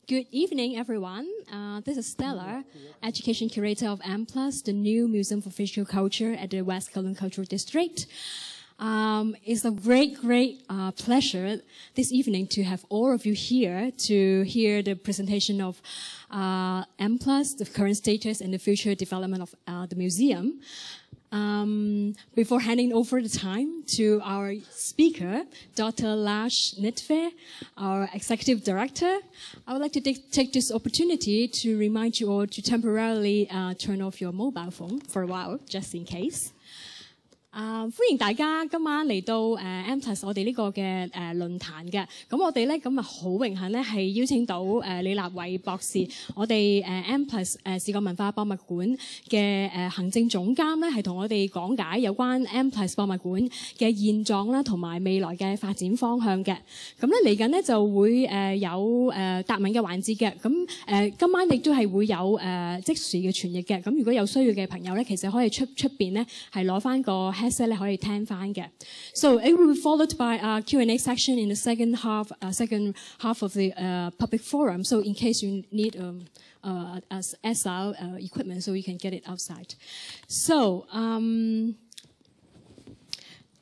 Good evening, everyone. This is Stella, Education Curator of M+, the new Museum for Visual Culture at the West Kowloon Cultural District. It's a great pleasure this evening to have all of you here to hear the presentation of M+, the current status and the future development of the museum. Before handing over the time to our speaker, Dr. Lars Nittve, our Executive Director, I would like to take this opportunity to remind you all to temporarily turn off your mobile phone for a while, just in case. 歡迎大家今晚嚟到M+ 我哋呢個嘅論壇嘅，咁我哋咧咁啊好榮幸咧係邀請到李立偉博士，我哋M+ 視覺文化博物館嘅行政總監咧係同我哋講解有關 M+ 博物館嘅現狀啦，同埋未來嘅發展方向嘅。咁咧嚟緊咧就會有答問嘅環節嘅，咁今晚亦都係會有即時嘅傳譯嘅。咁如果有需要嘅朋友咧，其實可以出邊咧係攞翻個 headset 咧可以聽翻嘅。So it will be followed by a Q&A section in the second half of the public forum. So in case you need SR equipment, so you can get it outside. So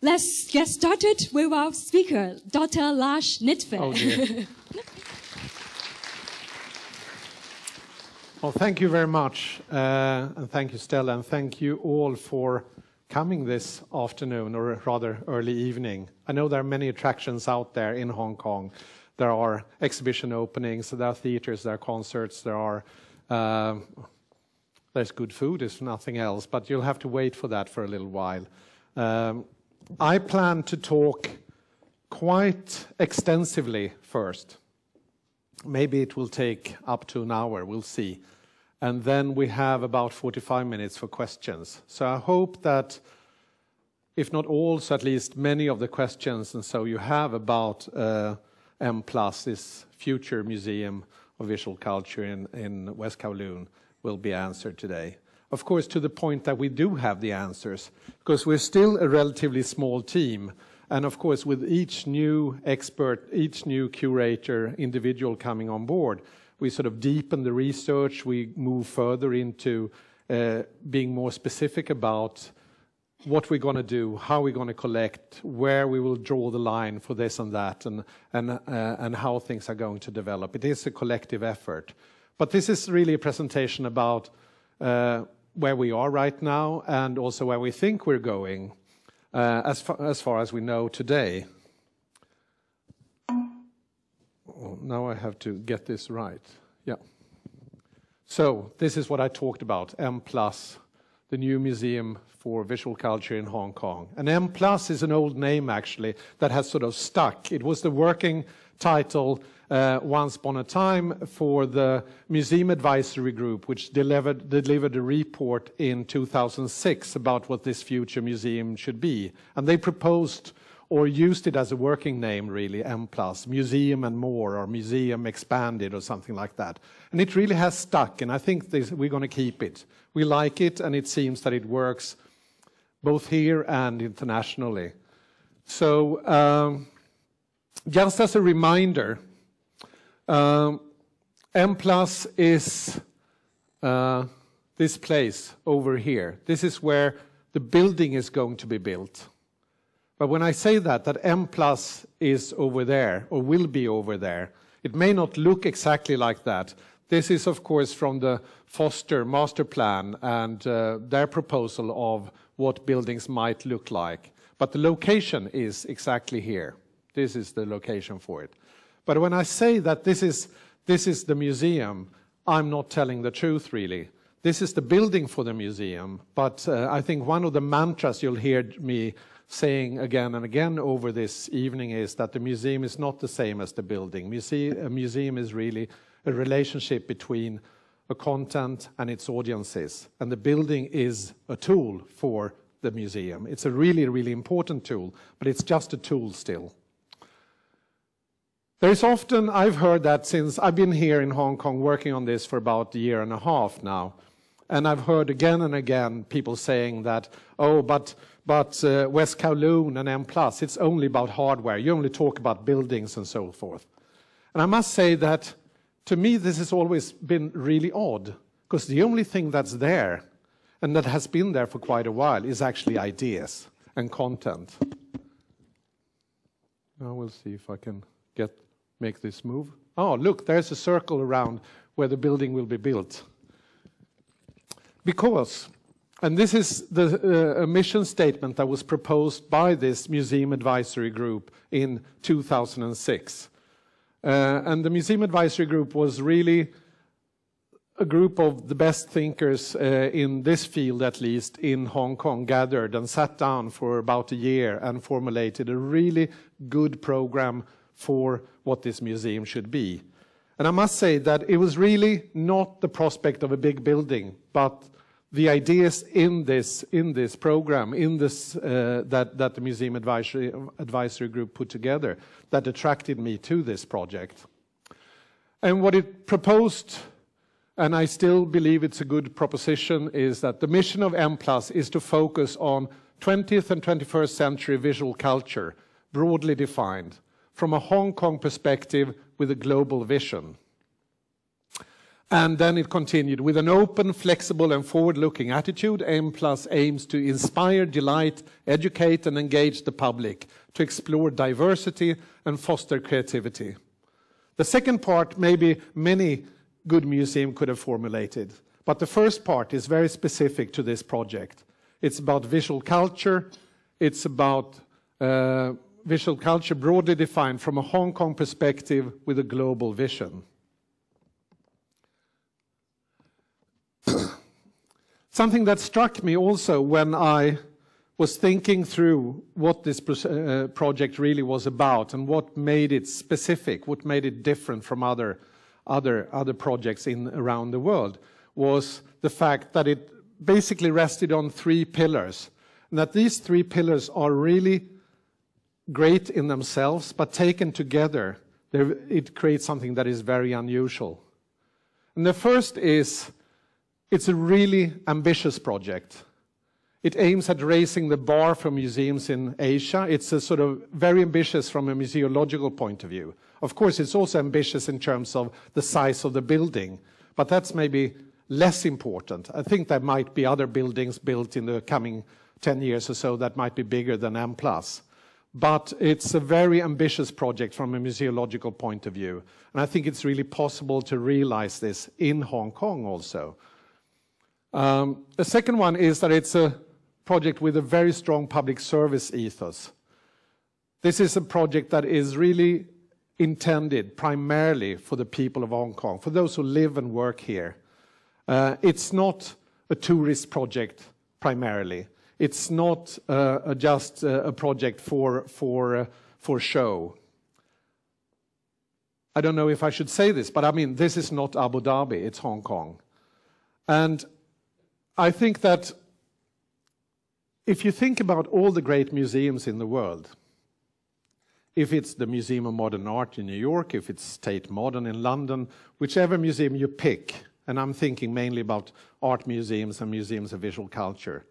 let's get started with our speaker, Dr. Lars Nittve. Oh dear. Well, thank you very much, and thank you, Stella, and thank you all for coming this afternoon, or rather early evening. I know there are many attractions out there in Hong Kong. There are exhibition openings, there are theaters, there are concerts, there's good food, if nothing else, but you'll have to wait for that for a little while. I plan to talk quite extensively first. Maybe it will take up to an hour, we'll see. And then we have about 45 minutes for questions. So I hope that, if not all, so at least many of the questions and so you have about M+, this future museum of visual culture in West Kowloon, will be answered today. Of course, to the point that we do have the answers, because we're still a relatively small team. And of course, with each new expert, each new curator, individual coming on board, we sort of deepen the research, we move further into being more specific about what we're going to do, how we're going to collect, where we will draw the line for this and that, and how things are going to develop. It is a collective effort. But this is really a presentation about where we are right now and also where we think we're going as far as we know today. Oh, now I have to get this right. Yeah. So this is what I talked about, M+, the new museum for visual culture in Hong Kong. And M+ is an old name, actually, that has sort of stuck. It was the working title once upon a time for the Museum Advisory Group, which delivered a report in 2006 about what this future museum should be. And they proposed or used it as a working name, really, M+, Museum and More, or Museum Expanded, or something like that. And it really has stuck, and I think we're going to keep it. We like it, and it seems that it works both here and internationally. So, just as a reminder, M+ is this place over here. This is where the building is going to be built. But when I say that M+ is over there, or will be over there, it may not look exactly like that. This is, of course, from the Foster master plan and their proposal of what buildings might look like. But the location is exactly here. This is the location for it. But when I say that this is the museum, I'm not telling the truth, really. This is the building for the museum, but I think one of the mantras you'll hear me saying again and again over this evening is that the museum is not the same as the building. A museum is really a relationship between a content and its audiences, and the building is a tool for the museum. It's a really, really important tool, but it's just a tool still. There is often, I've heard that since I've been here in Hong Kong working on this for about a year and a half now, and I've heard again and again people saying that, oh, but West Kowloon and M+, it's only about hardware. You only talk about buildings and so forth. And I must say that to me, this has always been really odd, because the only thing that's there, and that has been there for quite a while, is actually ideas and content. Now we'll see if I can make this move. Oh, look, there's a circle around where the building will be built. Because, and this is a mission statement that was proposed by this museum advisory group in 2006. And the Museum Advisory Group was really a group of the best thinkers in this field, at least, in Hong Kong, gathered and sat down for about a year and formulated a really good program for what this museum should be. And I must say that it was really not the prospect of a big building, but the ideas in this program, that the Museum Advisory Group put together, that attracted me to this project. And what it proposed, and I still believe it's a good proposition, is that the mission of M+ is to focus on 20th and 21st century visual culture, broadly defined, from a Hong Kong perspective with a global vision. And then it continued, with an open, flexible and forward-looking attitude, M+ aims to inspire, delight, educate and engage the public, to explore diversity and foster creativity. The second part, maybe many good museums could have formulated, but the first part is very specific to this project. It's about visual culture, it's about visual culture broadly defined from a Hong Kong perspective with a global vision. Something that struck me also when I was thinking through what this project really was about and what made it specific, what made it different from other projects around the world, was the fact that it basically rested on 3 pillars. And that these 3 pillars are really great in themselves, but taken together, it creates something that is very unusual. And the first is, it's a really ambitious project. It aims at raising the bar for museums in Asia. It's a sort of very ambitious from a museological point of view. Of course, it's also ambitious in terms of the size of the building, but that's maybe less important. I think there might be other buildings built in the coming 10 years or so that might be bigger than M+. But it's a very ambitious project from a museological point of view. And I think it's really possible to realize this in Hong Kong also. The second one is that it's a project with a very strong public service ethos. This is a project that is really intended primarily for the people of Hong Kong, for those who live and work here. It's not a tourist project primarily. It's not just a project for show. I don't know if I should say this, but I mean, this is not Abu Dhabi, it's Hong Kong. And I think that if you think about all the great museums in the world, if it's the Museum of Modern Art in New York, if it's Tate Modern in London, whichever museum you pick, and I'm thinking mainly about art museums and museums of visual culture,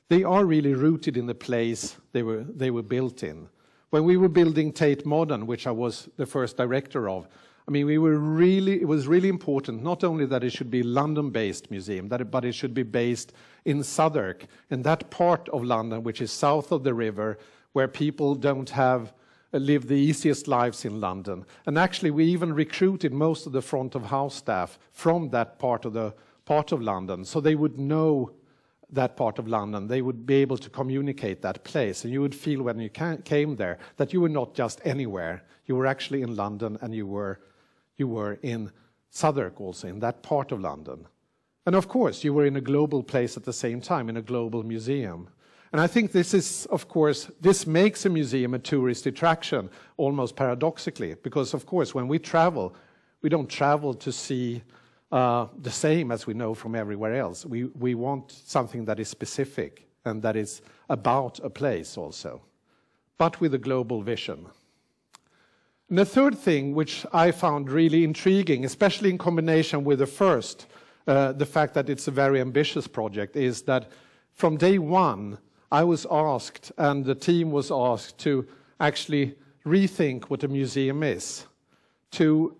they are really rooted in the place they were built in. When we were building Tate Modern, which I was the first director of, I mean, it was really important, not only that it should be a London-based museum, but it should be based in Southwark, in that part of London which is south of the river, where people don't live the easiest lives in London. And actually, we even recruited most of the front of house staff from that part of London, so they would know that part of London. They would be able to communicate that place, and you would feel when you came there that you were not just anywhere. You were actually in London, and you were in Southwark also, in that part of London. And of course, you were in a global place at the same time, in a global museum. And I think this is, of course, this makes a museum a tourist attraction, almost paradoxically, because of course, when we travel, we don't travel to see the same as we know from everywhere else. We want something that is specific and that is about a place also, but with a global vision. And the third thing, which I found really intriguing, especially in combination with the first, the fact that it's a very ambitious project, is that from day one, I was asked, and the team was asked, to actually rethink what a museum is, to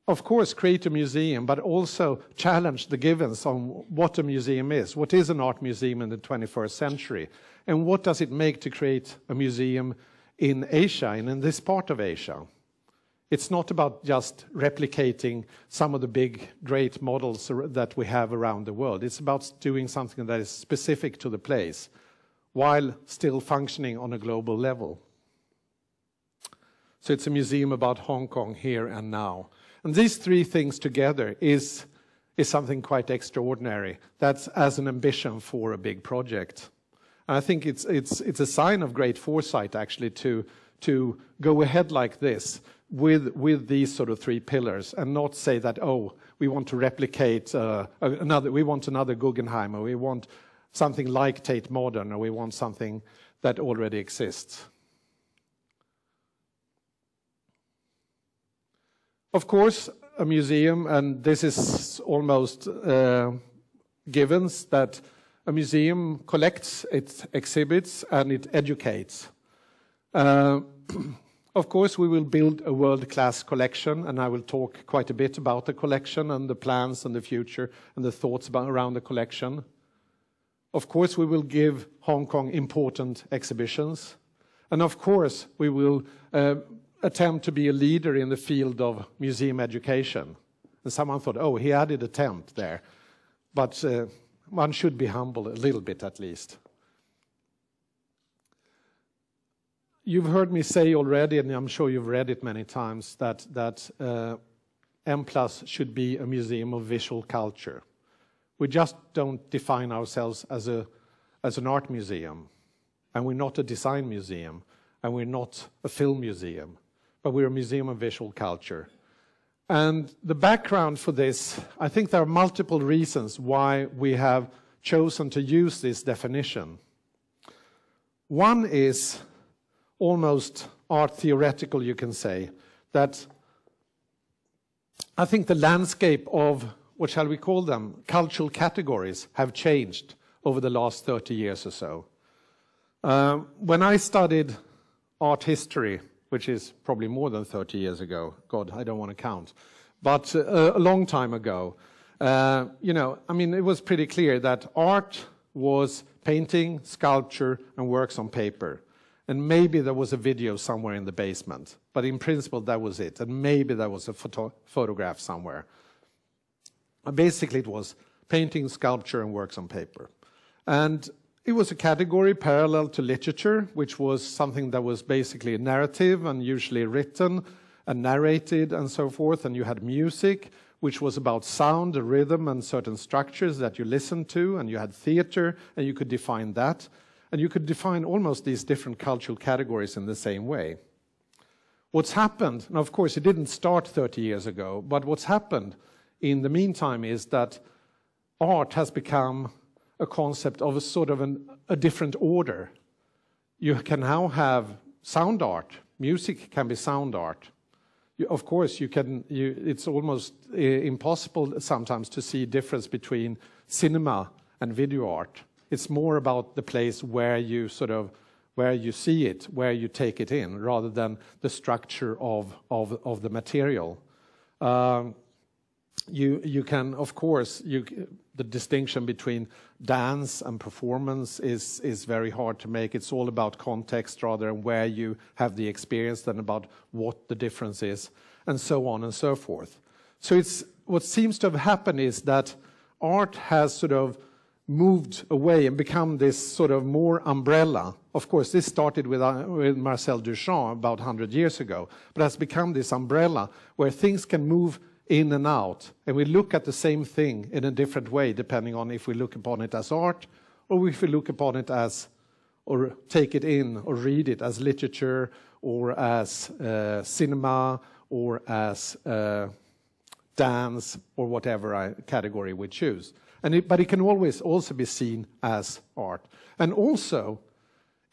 of course, create a museum, but also challenge the givens on what a museum is. What is an art museum in the 21st century? And what does it make to create a museum in Asia and in this part of Asia? It's not about just replicating some of the big, great models that we have around the world. It's about doing something that is specific to the place, while still functioning on a global level. So it's a museum about Hong Kong here and now. And these three things together is something quite extraordinary. That's as an ambition for a big project. And I think it's a sign of great foresight, actually, to go ahead like this with these sort of three pillars, and not say that, oh, we want to replicate we want another Guggenheim, or we want something like Tate Modern, or we want something that already exists. Of course, a museum, and this is almost givens, that a museum collects, it exhibits, and it educates. Of course, we will build a world-class collection, and I will talk quite a bit about the collection and the plans and the future and the thoughts around the collection. Of course, we will give Hong Kong important exhibitions. And of course, we will attempt to be a leader in the field of museum education. And someone thought, oh, he added attempt there. But one should be humble a little bit at least. You've heard me say already, and I'm sure you've read it many times, that M+ should be a museum of visual culture. We just don't define ourselves as an art museum, and we're not a design museum, and we're not a film museum, but we're a museum of visual culture. And the background for this, I think there are multiple reasons why we have chosen to use this definition. One is almost art theoretical, you can say, that I think the landscape of, what shall we call them, cultural categories have changed over the last 30 years or so. When I studied art history, which is probably more than 30 years ago, God, I don't want to count, but a long time ago, you know, I mean, it was pretty clear that art was painting, sculpture, and works on paper. And maybe there was a video somewhere in the basement, but in principle that was it. And maybe there was a photograph somewhere. Basically it was painting, sculpture, and works on paper. And it was a category parallel to literature, which was something that was basically a narrative and usually written and narrated and so forth. And you had music, which was about sound, a rhythm, and certain structures that you listened to. And you had theater, and you could define that. And you could define almost these different cultural categories in the same way. What's happened, and of course it didn't start 30 years ago, but what's happened in the meantime is that art has become a concept of a sort of a different order. You can now have sound art. Music can be sound art. Of course, it's almost impossible sometimes to see a difference between cinema and video art. It's more about the place where you see it, where you take it in, rather than the structure of the material. You can, of course, the distinction between dance and performance is very hard to make. It's all about context rather than where you have the experience than about what the difference is, and so on and so forth. So what seems to have happened is that art has sort of moved away and become this sort of more umbrella. Of course, this started with Marcel Duchamp about 100 years ago, but has become this umbrella where things can move in and out, and we look at the same thing in a different way depending on if we look upon it as art or if we look upon it as, or take it in or read it as literature or as cinema or as dance or whatever category we choose. But it can always also be seen as art. And also,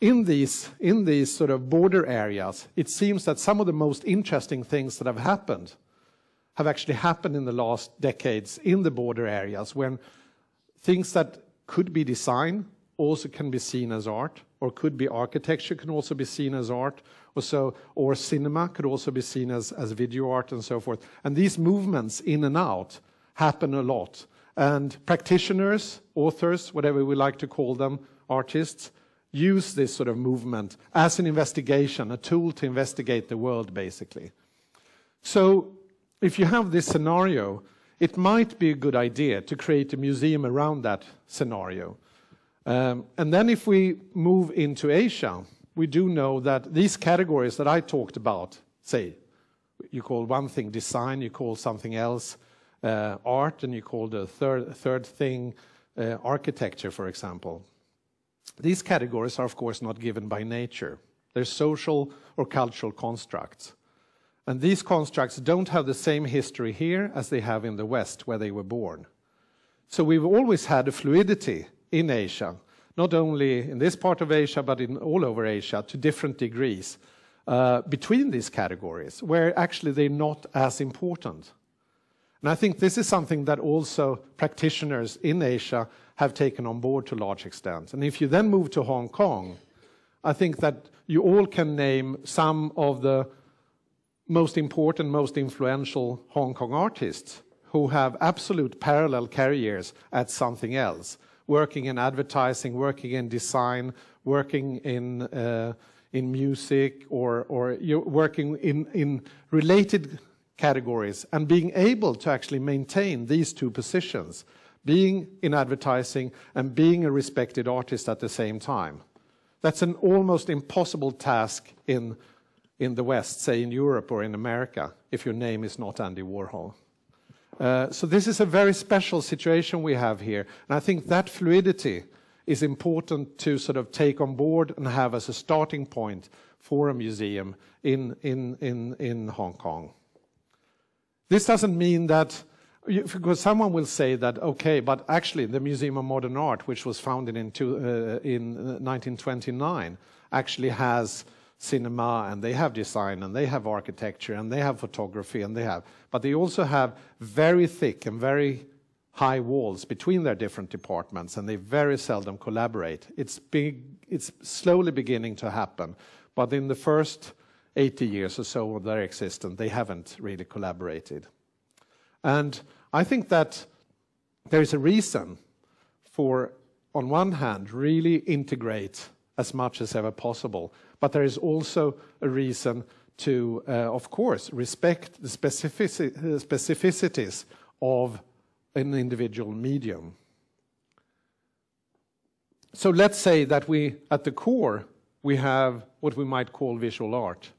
in these sort of border areas, it seems that some of the most interesting things that have actually happened in the last decades in the border areas, when things that could be design also can be seen as art, or could be architecture, can also be seen as art, or cinema could also be seen as video art and so forth. And these movements in and out happen a lot. And practitioners, authors, whatever we like to call them, artists, use this sort of movement as an investigation, a tool to investigate the world, basically. So if you have this scenario, it might be a good idea to create a museum around that scenario. And then if we move into Asia, we do know that these categories that I talked about, say, you call one thing design, you call something else art, and you call the third thing architecture, for example. These categories are, of course, not given by nature. They're social or cultural constructs. And these constructs don't have the same history here as they have in the West, where they were born. So we've always had a fluidity in Asia, not only in this part of Asia, but in all over Asia, to different degrees, between these categories, where actually they're not as important. And I think this is something that also practitioners in Asia have taken on board to a large extent. And if you then move to Hong Kong, I think that you all can name some of the most important, most influential Hong Kong artists who have absolute parallel careers at something else, working in advertising, working in design, working in music, or you're working in related categories, and being able to actually maintain these two positions, being in advertising and being a respected artist at the same time. That's an almost impossible task in the West, say in Europe or in America, if your name is not Andy Warhol. So this is a very special situation we have here, and I think that fluidity is important to sort of take on board and have as a starting point for a museum in Hong Kong. This doesn't mean that, because someone will say that, okay, but actually the Museum of Modern Art, which was founded in 1929, actually has cinema, and they have design, and they have architecture, and they have photography, but they also have very thick and very high walls between their different departments, and they very seldom collaborate. It's slowly beginning to happen, but in the first 80 years or so of their existence, they haven't really collaborated. And I think that there is a reason for, on one hand, really integrate as much as ever possible, but there is also a reason to, of course, respect the specificities of an individual medium. So let's say that at the core, we have what we might call visual art.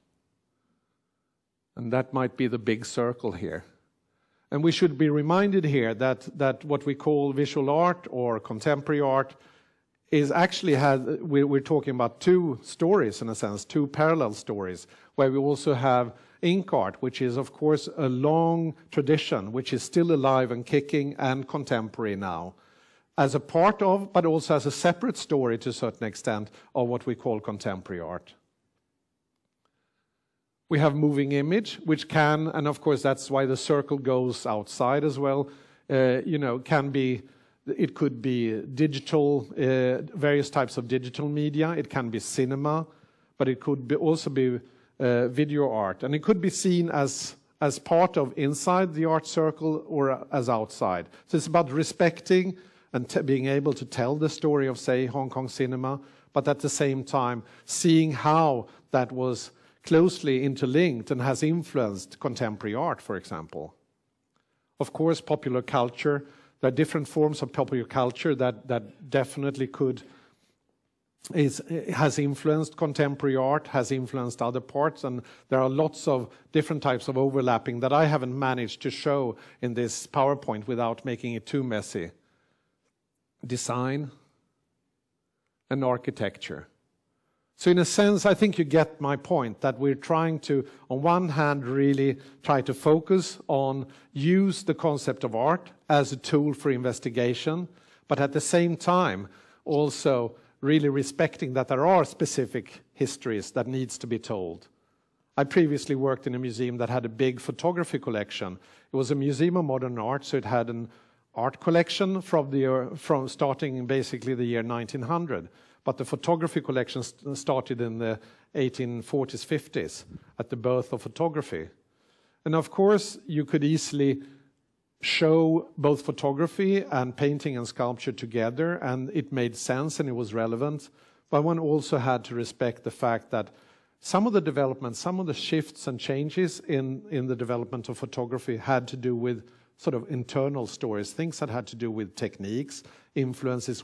And that might be the big circle here. And we should be reminded here that what we call visual art or contemporary art is actually we're talking about two stories, in a sense, two parallel stories, where we also have ink art, which is, of course, a long tradition, which is still alive and kicking and contemporary now, as a part of, but also as a separate story to a certain extent, of what we call contemporary art. We have moving image, which can, and of course that's why the circle goes outside as well, it could be digital, various types of digital media, it can be cinema, but it could also be video art, and it could be seen as part of inside the art circle or as outside. So it's about respecting and being able to tell the story of, say, Hong Kong cinema, but at the same time seeing how that was closely interlinked and has influenced contemporary art, for example. Of course, popular culture, there are different forms of popular culture that definitely has influenced contemporary art, has influenced other parts, and there are lots of different types of overlapping that I haven't managed to show in this PowerPoint without making it too messy. Design and architecture. So in a sense, I think you get my point, that we're trying to, on one hand, really try to focus on use the concept of art as a tool for investigation, but at the same time also really respecting that there are specific histories that needs to be told. I previously worked in a museum that had a big photography collection. It was a museum of modern art, so it had an art collection from starting in basically the year 1900, but the photography collection started in the 1840s, 50s, at the birth of photography. And of course, you could easily show both photography and painting and sculpture together, and it made sense and it was relevant. But one also had to respect the fact that some of the development, some of the shifts and changes in the development of photography had to do with sort of internal stories, things that had to do with techniques, influences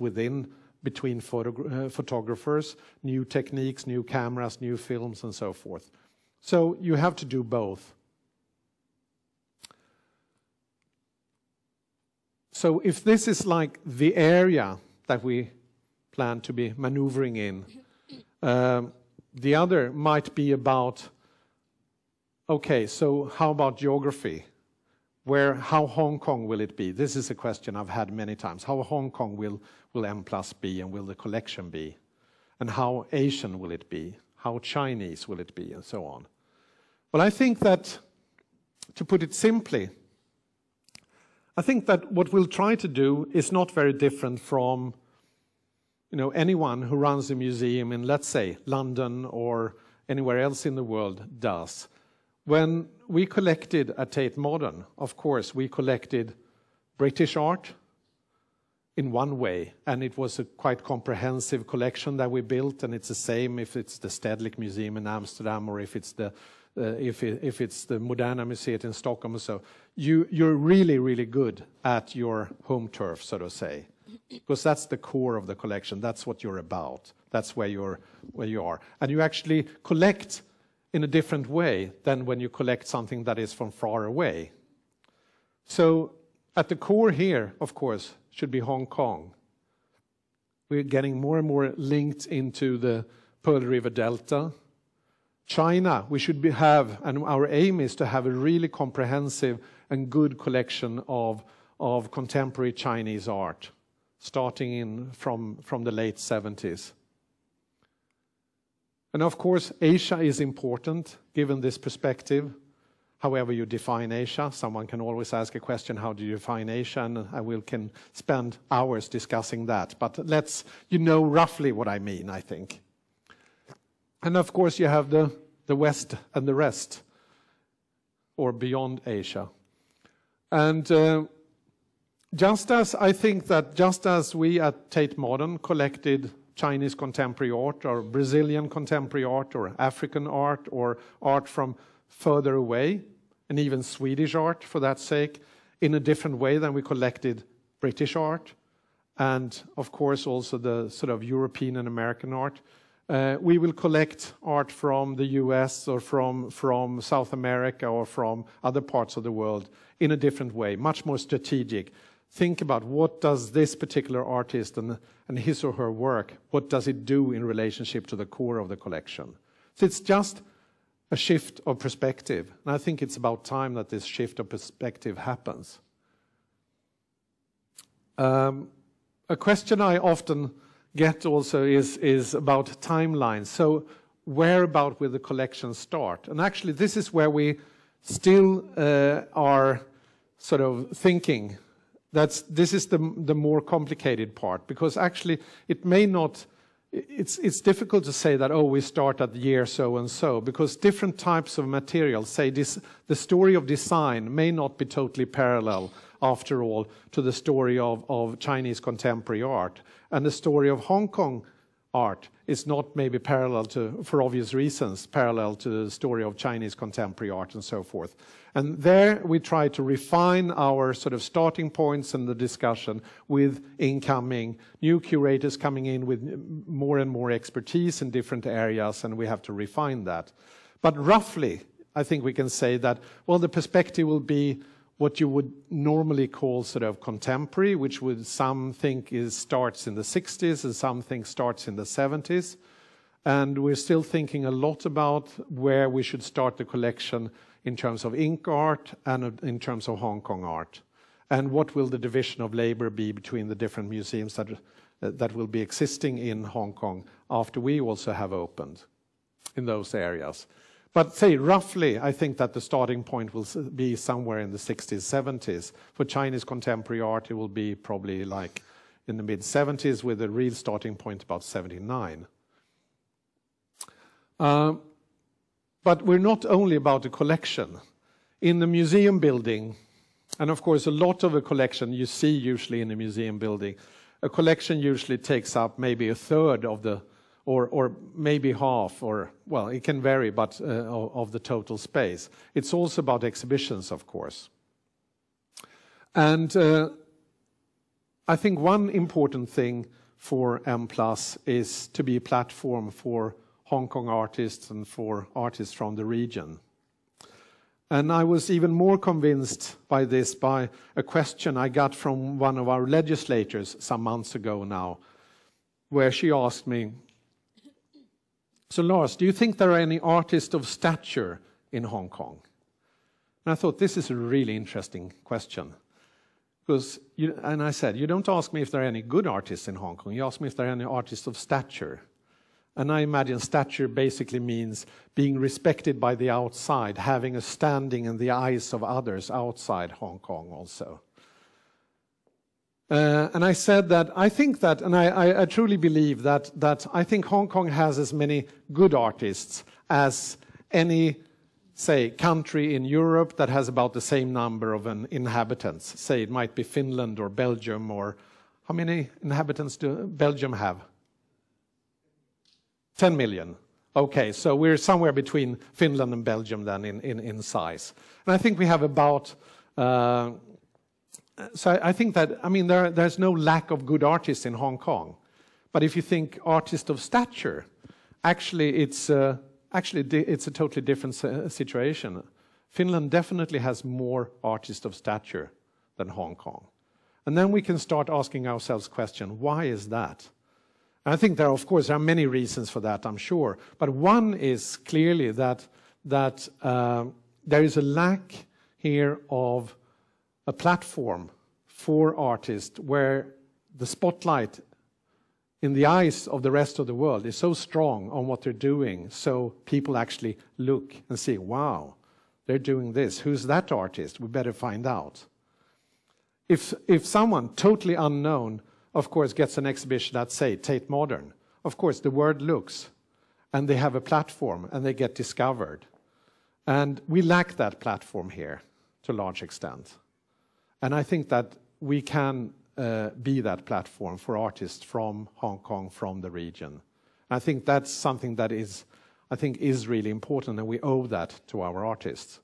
between photographers, new techniques, new cameras, new films, and so forth. So you have to do both. So if this is like the area that we plan to be maneuvering in, the other might be about, okay, so how about geography? How Hong Kong will it be? This is a question I've had many times. How Hong Kong will M+ be, and will the collection be? And how Asian will it be? How Chinese will it be, and so on? Well, I think that, to put it simply, I think that what we'll try to do is not very different from anyone who runs a museum in, let's say, London or anywhere else in the world does. When we collected at Tate Modern, of course, we collected British art in one way, and it was a quite comprehensive collection that we built, and it's the same if it's the Stedelijk Museum in Amsterdam or if it's the Moderna Museet in Stockholm or so. You're really, really good at your home turf, so to say, because that's the core of the collection. That's what you're about. That's where you are. And you actually collect in a different way than when you collect something that is from far away. So at the core here, of course, should be Hong Kong. We're getting more and more linked into the Pearl River Delta. China, we should have, and our aim is to have a really comprehensive and good collection of contemporary Chinese art, starting from the late 70s. And of course, Asia is important, given this perspective. However you define Asia, someone can always ask a question, how do you define Asia? And we can spend hours discussing that. But you know roughly what I mean, I think. And of course, you have the West and the rest, or beyond Asia. And just as we at Tate Modern collected Chinese contemporary art, or Brazilian contemporary art, or African art, or art from further away, and even Swedish art for that sake, in a different way than we collected British art, and of course also the sort of European and American art. We will collect art from the US or from South America or from other parts of the world in a different way, much more strategic. Think about what does this particular artist and his or her work, what does it do in relationship to the core of the collection? So it's just a shift of perspective. And I think it's about time that this shift of perspective happens. A question I often get also is about timelines. So where about will the collection start? And actually this is where we still are sort of thinking. This is the more complicated part, because actually it may not, it's difficult to say that, oh, we start at the year so and so, because different types of materials, say the story of design may not be totally parallel, after all, to the story of Chinese contemporary art. And the story of Hong Kong art is not maybe parallel to, for obvious reasons, parallel to the story of Chinese contemporary art and so forth. And there we try to refine our sort of starting points in the discussion with incoming new curators coming in with more and more expertise in different areas, and we have to refine that. But roughly, I think we can say that, well, the perspective will be what you would normally call sort of contemporary, which some think starts in the 60s and some think starts in the 70s. And we're still thinking a lot about where we should start the collection in terms of ink art and in terms of Hong Kong art. And what will the division of labor be between the different museums that will be existing in Hong Kong after we also have opened in those areas. But say roughly, I think that the starting point will be somewhere in the 60s, 70s. For Chinese contemporary art, it will be probably like in the mid-70s with a real starting point about 79. But we're not only about a collection. In the museum building, and of course a lot of a collection you see usually in a museum building, a collection usually takes up maybe a third of the, or maybe half, or, well, it can vary, but of the total space. It's also about exhibitions, of course. And I think one important thing for M+ is to be a platform for Hong Kong artists and for artists from the region. And I was even more convinced by this by a question I got from one of our legislators some months ago now, where she asked me, so Lars, do you think there are any artists of stature in Hong Kong? And I thought, this is a really interesting question. And I said, you don't ask me if there are any good artists in Hong Kong, you ask me if there are any artists of stature. And I imagine stature basically means being respected by the outside, having a standing in the eyes of others outside Hong Kong also. And I said that I think that, and I truly believe that I think Hong Kong has as many good artists as any, say, country in Europe that has about the same number of inhabitants. Say it might be Finland or Belgium, or how many inhabitants do Belgium have? 10 million. Okay, so we're somewhere between Finland and Belgium then in size. And I think we have about, so I think that, I mean, there's no lack of good artists in Hong Kong. But if you think artist of stature, actually it's a totally different situation. Finland definitely has more artists of stature than Hong Kong. And then we can start asking ourselves the question, why is that? I think there are many reasons for that, I'm sure. But one is clearly that there is a lack here of a platform for artists where the spotlight in the eyes of the rest of the world is so strong on what they're doing, so people actually look and see, wow, they're doing this. Who's that artist? We better find out. If someone totally unknown, of course, gets an exhibition at, say, Tate Modern, of course, the world looks, and they have a platform, and they get discovered. And we lack that platform here, to a large extent. And I think that we can be that platform for artists from Hong Kong, from the region. I think that's something that is really important, and we owe that to our artists.